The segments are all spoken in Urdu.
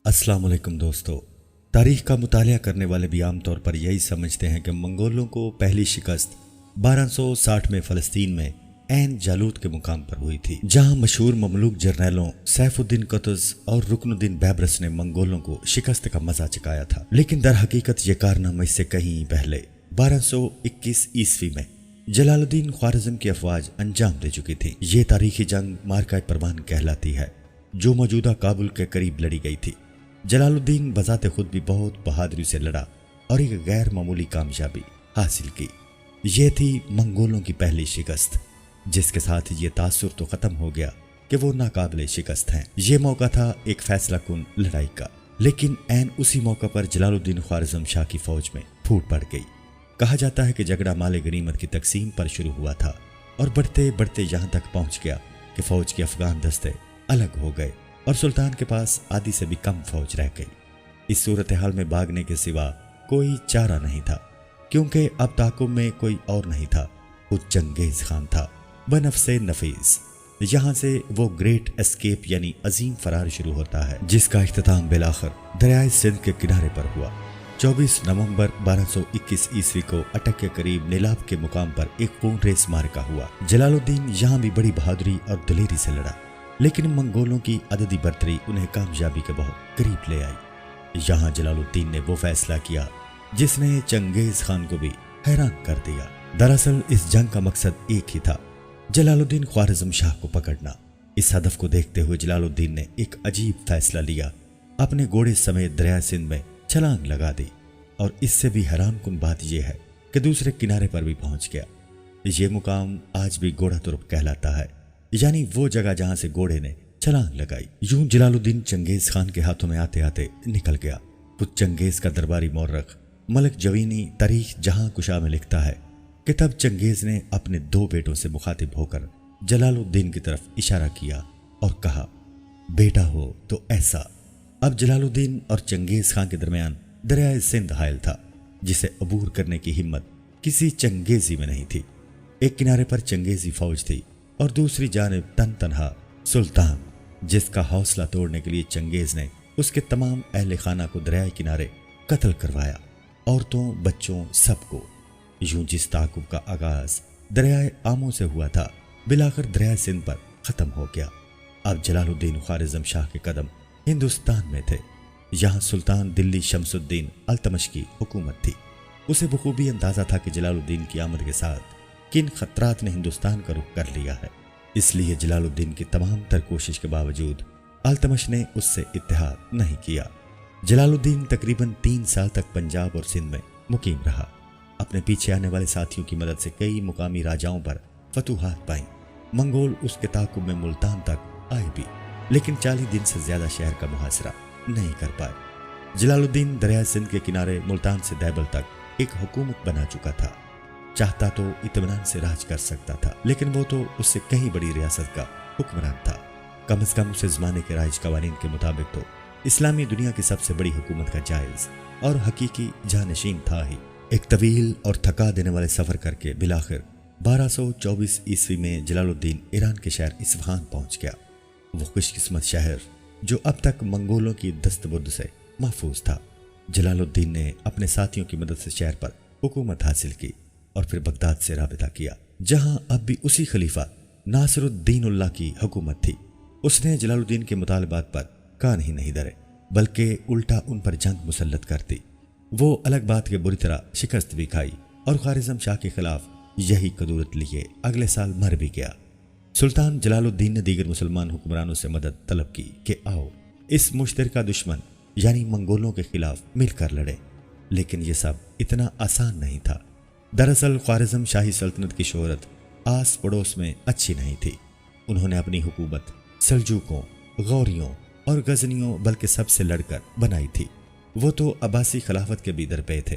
السلام علیکم دوستو۔ تاریخ کا مطالعہ کرنے والے بھی عام طور پر یہی سمجھتے ہیں کہ منگولوں کو پہلی شکست 1260 میں فلسطین میں عین جالوت کے مقام پر ہوئی تھی، جہاں مشہور مملوک جرنیلوں سیف الدین قطز اور رکن الدین بیبرس نے منگولوں کو شکست کا مزہ چکایا تھا۔ لیکن در حقیقت یہ کارنامہ اس سے کہیں پہلے 1221 عیسوی میں جلال الدین خوارزم کی افواج انجام دے چکی تھی۔ یہ تاریخی جنگ مارکہ پروان کہلاتی ہے، جو موجودہ کابل کے قریب لڑی گئی تھی۔ جلال الدین بذات خود بھی بہت بہادری سے لڑا اور ایک غیر معمولی کامیابی حاصل کی۔ یہ تھی منگولوں کی پہلی شکست، جس کے ساتھ یہ تاثر تو ختم ہو گیا کہ وہ ناقابل شکست ہیں۔ یہ موقع تھا ایک فیصلہ کن لڑائی کا، لیکن عین اسی موقع پر جلال الدین خوارزم شاہ کی فوج میں پھوٹ پڑ گئی۔ کہا جاتا ہے کہ جھگڑا مال غنیمت کی تقسیم پر شروع ہوا تھا اور بڑھتے بڑھتے یہاں تک پہنچ گیا کہ فوج کے افغان دستے الگ ہو گئے اور سلطان کے پاس آدھی سے بھی کم فوج رہ گئی۔ اس صورتحال میں بھاگنے کے سوا کوئی چارہ نہیں تھا، کیونکہ اب تعاقب میں کوئی اور نہیں تھا، خود چنگیز خان تھا بنفس نفیس۔ یہاں سے وہ گریٹ اسکیپ یعنی عظیم فرار شروع ہوتا ہے، جس کا اختتام بالآخر دریائے سندھ کے کنارے پر ہوا۔ 24 نومبر 1221 عیسوی کو اٹک کے قریب نیلاب کے مقام پر ایک خون ریز مارکہ ہوا۔ جلال الدین یہاں بھی بڑی بہادری اور دلیری سے لڑا، لیکن منگولوں کی عددی برتری انہیں کامیابی کے بہت قریب لے آئی۔ یہاں جلال الدین نے وہ فیصلہ کیا جس نے چنگیز خان کو بھی حیران کر دیا۔ دراصل اس جنگ کا مقصد ایک ہی تھا، جلال الدین خوارزم شاہ کو پکڑنا۔ اس ہدف کو دیکھتے ہوئے جلال الدین نے ایک عجیب فیصلہ لیا، اپنے گھوڑے سمیت دریائے سندھ میں چھلانگ لگا دی، اور اس سے بھی حیران کن بات یہ ہے کہ دوسرے کنارے پر بھی پہنچ گیا۔ یہ مقام آج بھی گھوڑا ترپ کہلاتا ہے، یعنی وہ جگہ جہاں سے گھوڑے نے چھلانگ لگائی۔ یوں جلال الدین چنگیز خان کے ہاتھوں میں آتے آتے نکل گیا۔ خود چنگیز کا درباری مورخ ملک جوینی تاریخ جہاں کشا میں لکھتا ہے کہ تب چنگیز نے اپنے 2 بیٹوں سے مخاطب ہو کر جلال الدین کی طرف اشارہ کیا اور کہا، بیٹا ہو تو ایسا۔ اب جلال الدین اور چنگیز خان کے درمیان دریائے سندھ حائل تھا، جسے عبور کرنے کی ہمت کسی چنگیزی میں نہیں تھی۔ ایک کنارے پر چنگیزی فوج تھی اور دوسری جانب تن تنہا سلطان، جس کا حوصلہ توڑنے کے لیے چنگیز نے اس کے تمام اہل خانہ کو دریائے کنارے قتل کروایا، عورتوں بچوں سب کو۔ یوں جس تعاقب کا آغاز دریائے آمو سے ہوا تھا، بالآخر دریائے سندھ پر ختم ہو گیا۔ اب جلال الدین خوارزم شاہ کے قدم ہندوستان میں تھے۔ یہاں سلطان دلی شمس الدین التمش کی حکومت تھی۔ اسے بخوبی اندازہ تھا کہ جلال الدین کی آمد کے ساتھ کن خطرات نے ہندوستان کا رخ کر لیا ہے، اس لیے جلال الدین کی تمام تر کوشش کے باوجود التمش نے اس سے اتحاد نہیں کیا۔ جلال الدین تقریباً 3 سال تک پنجاب اور سندھ میں مقیم رہا۔ اپنے پیچھے آنے والے ساتھیوں کی مدد سے کئی مقامی راجاؤں پر فتوحات پائیں۔ منگول اس کے تعاقب میں ملتان تک آئے بھی، لیکن 40 دن سے زیادہ شہر کا محاصرہ نہیں کر پائے۔ جلال الدین دریائے سندھ کے کنارے ملتان سے دیبل تک ایک حکومت بنا چکا تھا۔ چاہتا تو اطمینان سے راج کر سکتا تھا، لیکن وہ تو اس سے کہیں بڑی ریاست کا حکمران تھا۔ کم از کم اسے زمانے کے رائج قوانین کے مطابق تو اسلامی دنیا کی سب سے بڑی حکومت کا جائز اور حقیقی جانشین تھا ہی۔ ایک طویل اور تھکا دینے والے سفر کر کے بالآخر 1224 عیسوی میں جلال الدین ایران کے شہر اصفہان پہنچ گیا۔ وہ خوش قسمت شہر جو اب تک منگولوں کی دستبرد سے محفوظ تھا۔ جلال الدین نے اپنے ساتھیوں کی مدد سے شہر پر حکومت حاصل کی اور پھر بغداد سے رابطہ کیا، جہاں اب بھی اسی خلیفہ ناصر الدین اللہ کی حکومت تھی۔ اس نے جلال الدین کے مطالبات پر کان ہی نہیں دھرے، بلکہ الٹا ان پر جنگ مسلط کر دی۔ وہ الگ بات کے بری طرح شکست بھی کھائی اور خوارزم شاہ کے خلاف یہی قدورت لیے اگلے سال مر بھی گیا۔ سلطان جلال الدین نے دیگر مسلمان حکمرانوں سے مدد طلب کی کہ آؤ اس مشترکہ دشمن یعنی منگولوں کے خلاف مل کر لڑیں، لیکن یہ سب اتنا آسان نہیں تھا۔ دراصل خوارزم شاہی سلطنت کی شہرت آس پڑوس میں اچھی نہیں تھی۔ انہوں نے اپنی حکومت سلجوقوں، غوریوں اور غزنیوں بلکہ سب سے لڑ کر بنائی تھی۔ وہ تو عباسی خلافت کے بھی درپے تھے،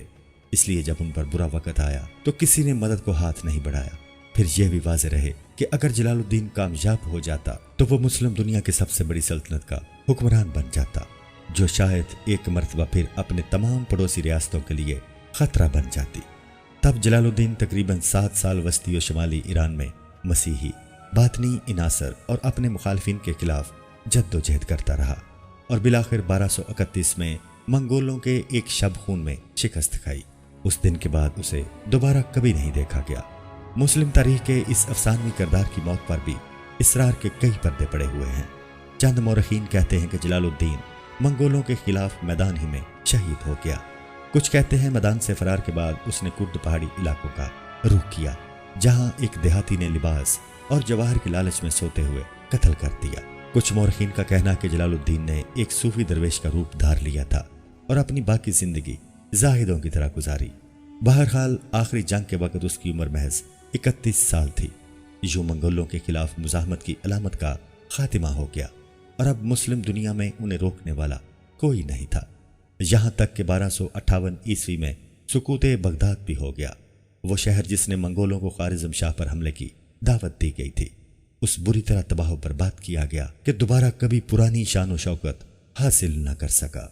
اس لیے جب ان پر برا وقت آیا تو کسی نے مدد کو ہاتھ نہیں بڑھایا۔ پھر یہ بھی واضح رہے کہ اگر جلال الدین کامیاب ہو جاتا تو وہ مسلم دنیا کی سب سے بڑی سلطنت کا حکمران بن جاتا، جو شاید ایک مرتبہ پھر اپنے تمام پڑوسی ریاستوں کے لیے خطرہ بن جاتی۔ تب جلال الدین تقریباً 7 سال وسطی و شمالی ایران میں مسیحی، باطنی عناصر اور اپنے مخالفین کے خلاف جد و جہد کرتا رہا۔ اور بالآخر 1231 میں منگولوں کے ایک شب خون میں شکست کھائی۔ اس دن کے بعد اسے دوبارہ کبھی نہیں دیکھا گیا۔ مسلم تاریخ کے اس افسانوی کردار کی موت پر بھی اسرار کے کئی پردے پڑے ہوئے ہیں۔ چند مورخین کہتے ہیں کہ جلال الدین منگولوں کے خلاف میدان ہی میں شہید ہو گیا۔ کچھ کہتے ہیں میدان سے فرار کے بعد اس نے کرد پہاڑی علاقوں کا رخ کیا، جہاں ایک دیہاتی نے لباس اور جواہر کے لالچ میں سوتے ہوئے قتل کر دیا۔ کچھ مورخین کا کہنا کہ جلال الدین نے ایک صوفی درویش کا روپ دھار لیا تھا اور اپنی باقی زندگی زاہدوں کی طرح گزاری۔ بہرحال آخری جنگ کے وقت اس کی عمر محض 31 سال تھی۔ یوں منگولوں کے خلاف مزاحمت کی علامت کا خاتمہ ہو گیا اور اب مسلم دنیا میں انہیں روکنے والا کوئی نہیں تھا، یہاں تک کہ 1258 عیسوی میں سقوط بغداد بھی ہو گیا۔ وہ شہر جس نے منگولوں کو خوارزم شاہ پر حملے کی دعوت دی گئی تھی، اس بری طرح تباہ و برباد کیا گیا کہ دوبارہ کبھی پرانی شان و شوکت حاصل نہ کر سکا۔